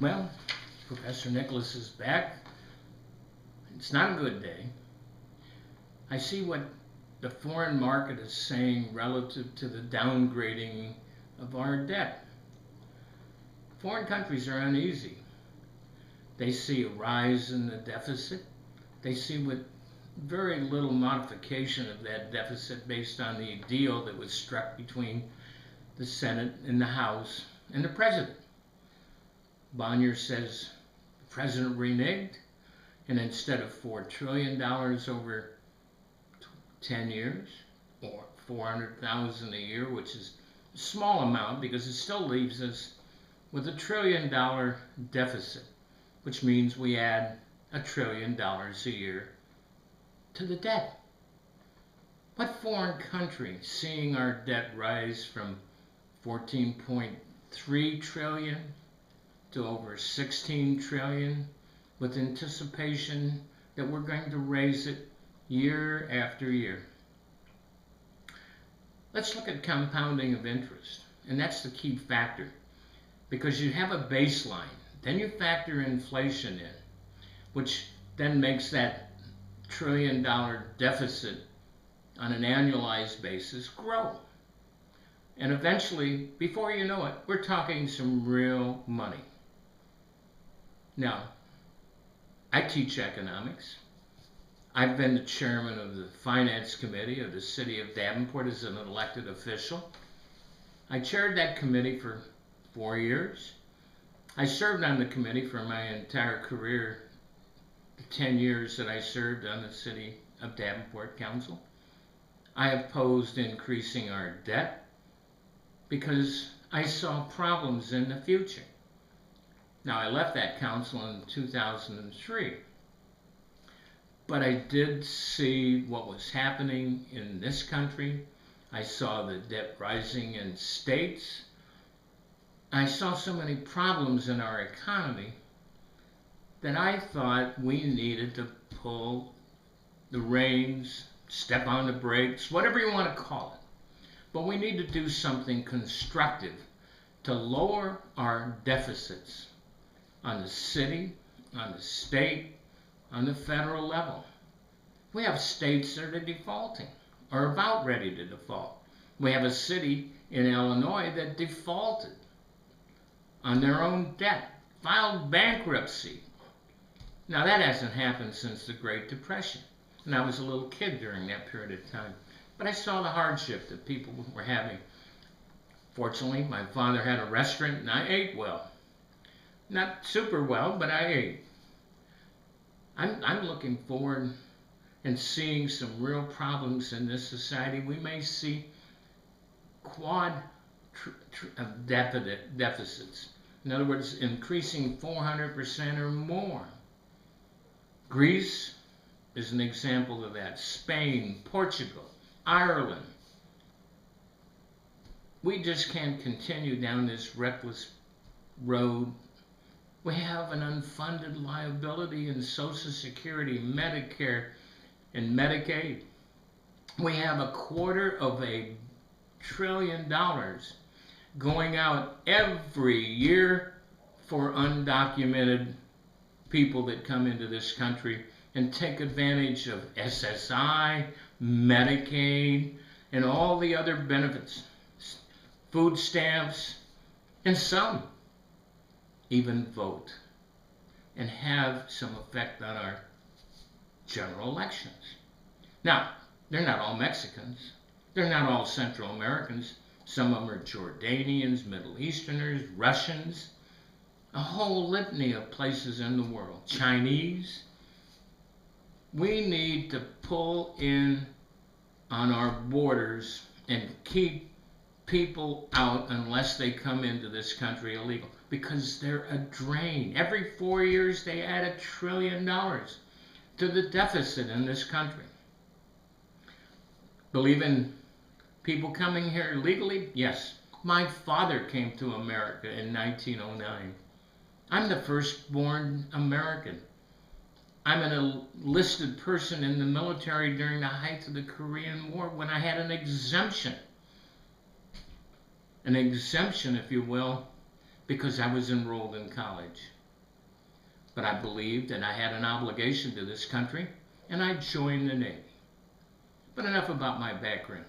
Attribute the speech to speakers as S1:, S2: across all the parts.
S1: Well, Professor Nickolas is back. It's not a good day. I see what the foreign market is saying relative to the downgrading of our debt. Foreign countries are uneasy. They see a rise in the deficit. They see with very little modification of that deficit based on the deal that was struck between the Senate and the House and the President. Bonnier says the President reneged, and instead of $4 trillion over 10 years, or $400,000 a year, which is a small amount because it still leaves us with $1 trillion deficit, which means we add $1 trillion a year to the debt. What foreign country, seeing our debt rise from 14.3 trillion to over 16 trillion, with anticipation that we're going to raise it year after year? Let's look at compounding of interest, and that's the key factor, because you have a baseline, then you factor inflation in, which then makes that $1 trillion deficit on an annualized basis grow. And eventually, before you know it, we're talking some real money. Now, I teach economics. I've been the chairman of the finance committee of the city of Davenport as an elected official. I chaired that committee for 4 years. I served on the committee for my entire career, the 10 years that I served on the city of Davenport council. I opposed increasing our debt because I saw problems in the future. Now, I left that council in 2003, but I did see what was happening in this country. I saw the debt rising in states. I saw so many problems in our economy that I thought we needed to pull the reins, step on the brakes, whatever you want to call it. But we need to do something constructive to lower our deficits on the city, on the state, on the federal level. We have states that are defaulting or about ready to default. We have a city in Illinois that defaulted on their own debt, filed bankruptcy. Now, that hasn't happened since the Great Depression, and I was a little kid during that period of time. But I saw the hardship that people were having. Fortunately, my father had a restaurant, and I ate well. Not super well, but I ate. I'm looking forward and seeing some real problems in this society. We may see quad deficits. In other words, increasing 400% or more. Greece is an example of that. Spain, Portugal, Ireland. We just can't continue down this reckless road. We have an unfunded liability in Social Security, Medicare, and Medicaid. We have $250 billion going out every year for undocumented people that come into this country and take advantage of SSI, Medicaid, and all the other benefits, food stamps, and some even vote and have some effect on our general elections. Now, they're not all Mexicans. They're not all Central Americans. Some of them are Jordanians, Middle Easterners, Russians, a whole litany of places in the world. Chinese. We need to pull in on our borders and keep people out unless they come into this country illegal, because they're a drain. Every 4 years they add $1 trillion to the deficit in this country. Believe in people coming here legally? Yes. My father came to America in 1909. I'm the firstborn American. I'm an enlisted person in the military during the height of the Korean War when I had an exemption. An exemption, if you will, because I was enrolled in college. but I believed and I had an obligation to this country, and I joined the Navy. But enough about my background.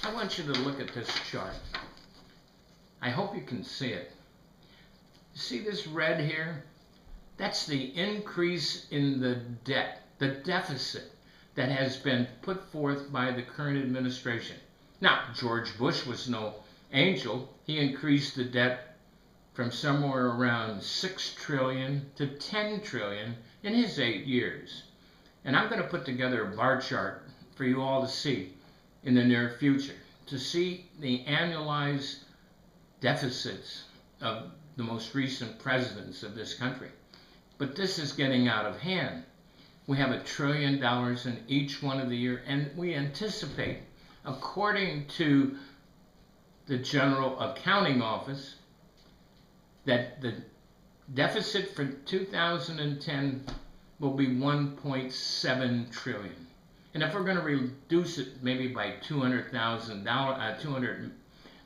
S1: I want you to look at this chart. I hope you can see it. See this red here? That's the increase in the debt, the deficit that has been put forth by the current administration. Now, George Bush was no angel. He increased the debt from somewhere around 6 trillion to 10 trillion in his 8 years. And I'm going to put together a bar chart for you all to see in the near future, to see the annualized deficits of the most recent presidents of this country. But this is getting out of hand. We have $1 trillion in each one of the year, and we anticipate, according to the General Accounting Office, that the deficit for 2010 will be $1.7 trillion. And if we're going to reduce it maybe by $200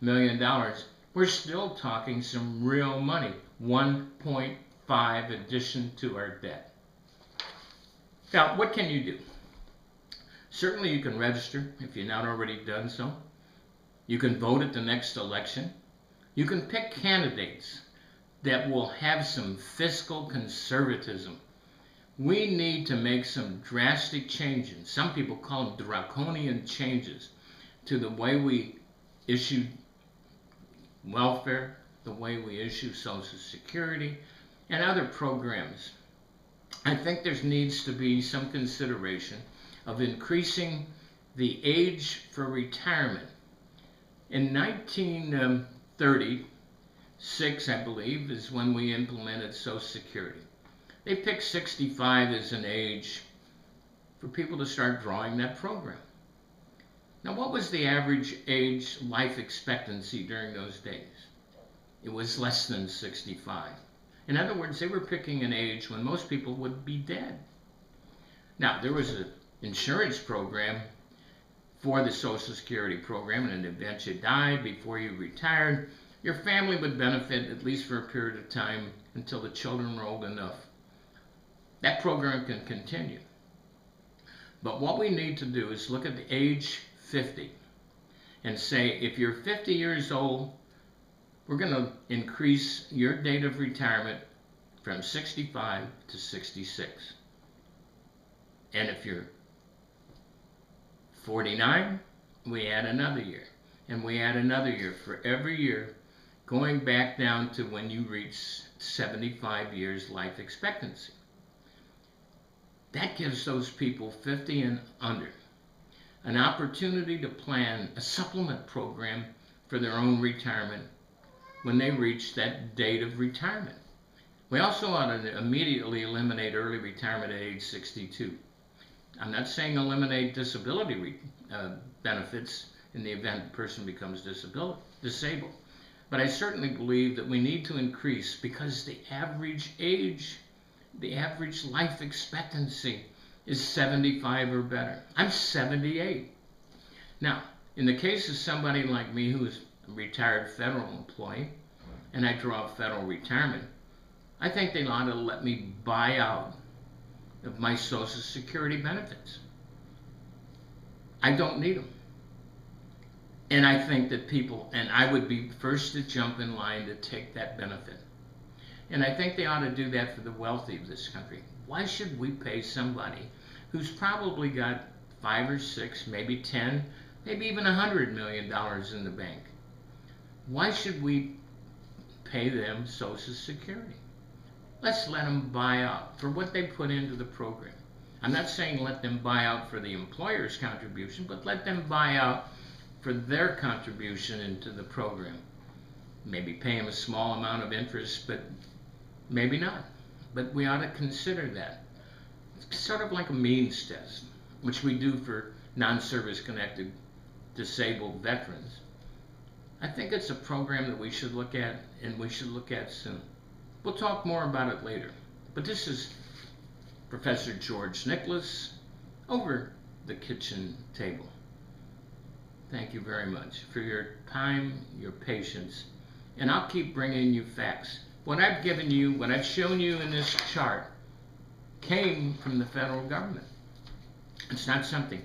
S1: million, we're still talking some real money, 1.5 addition to our debt. Now, what can you do? Certainly you can register if you're not already done so. You can vote at the next election. You can pick candidates that will have some fiscal conservatism. We need to make some drastic changes. Some people call them draconian changes to the way we issue welfare, the way we issue Social Security, and other programs. I think there needs to be some consideration of increasing the age for retirement. In 1936, I believe, is when we implemented Social Security. They picked 65 as an age for people to start drawing that program. Now, what was the average age life expectancy during those days? It was less than 65. In other words, they were picking an age when most people would be dead. Now, there was an insurance program for the Social Security program, and in the event you died before you retired, your family would benefit at least for a period of time until the children were old enough. That program can continue. But what we need to do is look at the age 50 and say, if you're 50 years old, we're going to increase your date of retirement from 65 to 66. And if you're 49, we add another year. And we add another year for every year, going back down to when you reach 75 years life expectancy. That gives those people 50 and under an opportunity to plan a supplement program for their own retirement when they reach that date of retirement. We also ought to immediately eliminate early retirement at age 62. I'm not saying eliminate disability benefits in the event a person becomes disabled, but I certainly believe that we need to increase, because the average age, the average life expectancy is 75 or better. I'm 78. Now, in the case of somebody like me who is a retired federal employee, and I draw federal retirement, I think they ought to let me buy out of my Social Security benefits. I don't need them. And I think that people, and I would be first to jump in line to take that benefit. And I think they ought to do that for the wealthy of this country. Why should we pay somebody who's probably got 5 or 6, maybe 10, maybe even $100 million in the bank? Why should we pay them Social Security? Let's let them buy out for what they put into the program. I'm not saying let them buy out for the employer's contribution, but let them buy out for their contribution into the program. Maybe pay them a small amount of interest, but maybe not. But we ought to consider that. It's sort of like a means test, which we do for non-service connected disabled veterans. I think it's a program that we should look at, and we should look at soon. We'll talk more about it later. But this is Professor George Nickolas over the kitchen table. Thank you very much for your time, your patience, and I'll keep bringing you facts. What I've given you, what I've shown you in this chart, came from the federal government. It's not something.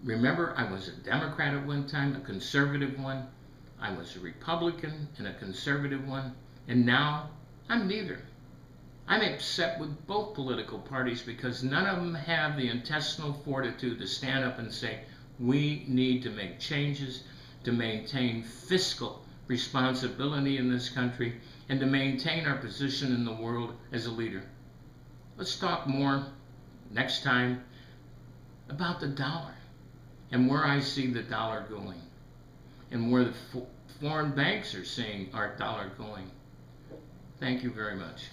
S1: Remember, I was a Democrat at one time, a conservative one. I was a Republican and a conservative one. And now I'm neither. I'm upset with both political parties because none of them have the intestinal fortitude to stand up and say, we need to make changes to maintain fiscal responsibility in this country and to maintain our position in the world as a leader. Let's talk more next time about the dollar and where I see the dollar going and where the foreign banks are seeing our dollar going. Thank you very much.